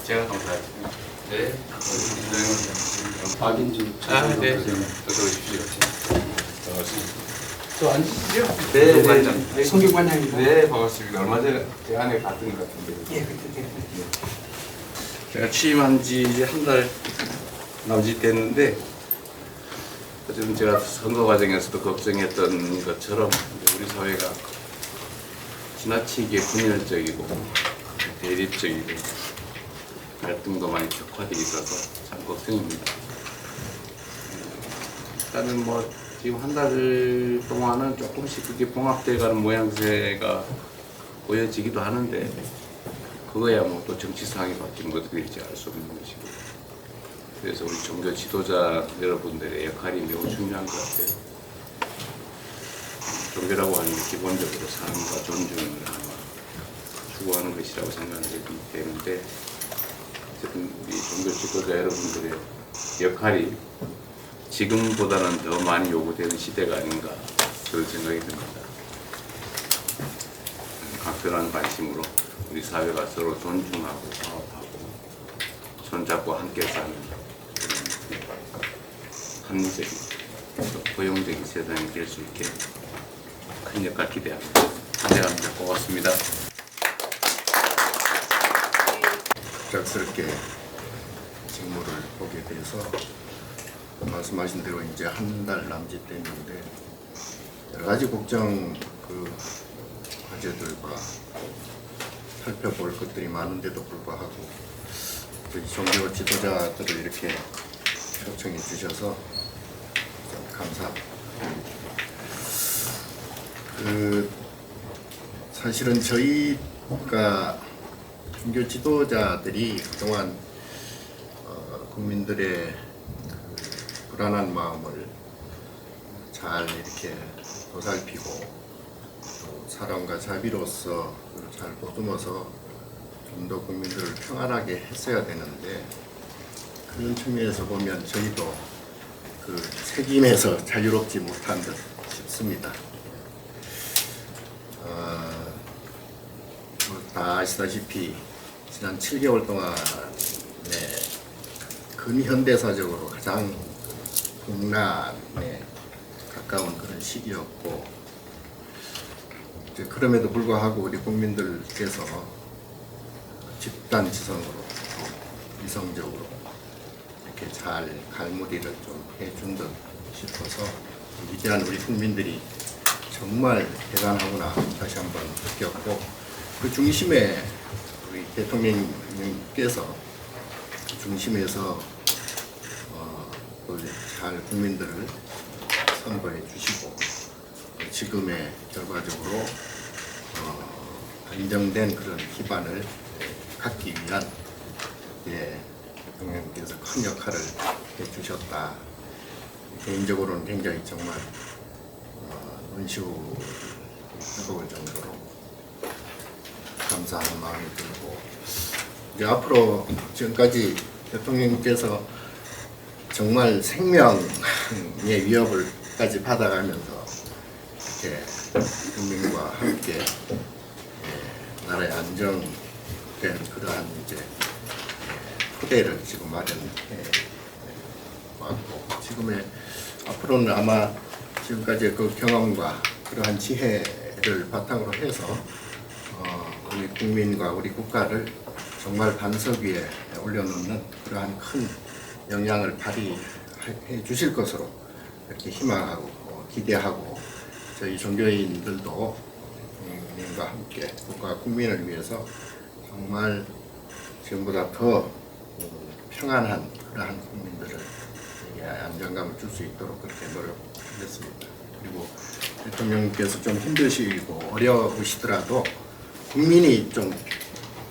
제가 감사합니다. 네. 박인준. 네. 어서 오십시오. 반갑습니다. 저 앉으시죠? 네. 송경관장입니다. 네, 반갑습니다. 얼마 전에 제 안에 갔던 것 같은데. 예, 그때. 제가 취임한 지 이제 한 달 남짓 됐는데, 어쨌든 제가 선거 과정에서도 걱정했던 것처럼 우리 사회가 지나치게 분열적이고 대립적이고 갈등도 많이 격화되어 있어서 참 걱정입니다. 일단은 뭐 지금 한 달 동안은 조금씩 그게 봉합돼가는 모양새가 보여지기도 하는데, 그거야 뭐 또 정치 상황이 바뀌는 것도 될지 알 수 없는 것이고, 그래서 우리 종교 지도자 여러분들의 역할이 매우 중요한 것 같아요. 종교라고 하는 게 기본적으로 사랑과 존중을 추구하는 것이라고 생각이 되는데, 어쨌든 우리 종교 지도자 여러분들의 역할이 지금보다는 더 많이 요구되는 시대가 아닌가, 그런 생각이 듭니다. 각별한 관심으로 우리 사회가 서로 존중하고 화합하고 손잡고 함께 사는 합리적인 또 포용적인 세상이 될 수 있게 큰 역할 기대합니다. 감사합니다. 고맙습니다. 갑작스럽게 직무를 보게 돼서 말씀하신 대로 이제 한 달 남짓 됐는데, 여러 가지 국정 과제들과 살펴볼 것들이 많은데도 불구하고 저희 종교 지도자들을 이렇게 초청해 주셔서 좀 감사합니다. 사실은 저희가 종교 지도자들이 그동안 국민들의 불안한 마음을 잘 이렇게 보살피고 또 사랑과 자비로서 잘 보듬어서 좀 더 국민들을 평안하게 했어야 되는데, 그런 측면에서 보면 저희도 그 책임에서 자유롭지 못한 듯 싶습니다. 다 아시다시피 지난 7개월 동안에 근현대사적으로 가장 국난에 가까운 그런 시기였고, 그럼에도 불구하고 우리 국민들께서 집단지성으로 이성적으로 이렇게 잘 갈무리를 좀 해준 듯 싶어서 위대한 우리 국민들이 정말 대단하구나 다시 한번 느꼈고, 그 중심에 우리 대통령님께서 중심에서 잘 국민들을 선거해 주시고, 지금의 결과적으로 안정된 그런 기반을 갖기 위한 대통령께서 큰 역할을 해주셨다. 개인적으로는 굉장히 정말 눈시울이 뜨거울 정도로 감사하는 마음이 들고, 이제 앞으로 지금까지 대통령께서 정말 생명의 위협을까지 받아가면서 이렇게 국민과 함께 나라의 안정된 그러한 이제 토대를 지금 마련해 왔고, 지금의 앞으로는 아마 지금까지 그 경험과 그러한 지혜를 바탕으로 해서 우리 국민과 우리 국가를 정말 반석 위에 올려놓는 그러한 큰 영향을 발휘해 주실 것으로 이렇게 희망하고 기대하고, 저희 종교인들도 국민과 함께 국가 국민을 위해서 정말 지금보다 더 평안한 그러한 국민들을 안정감을 줄 수 있도록 그렇게 노력하겠습니다. 그리고 대통령께서 좀 힘드시고 어려우시더라도 국민이 좀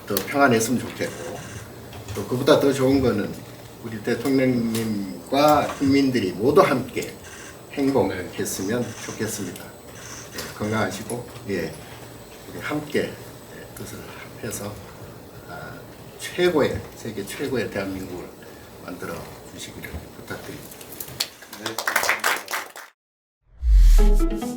더 평안했으면 좋겠고, 또 그보다 더 좋은 거는 우리 대통령님과 국민들이 모두 함께 행복했으면 좋겠습니다. 건강하시고, 우리 함께 뜻을 합해서 세계 최고의 대한민국을 만들어 주시기를 부탁드립니다. 네.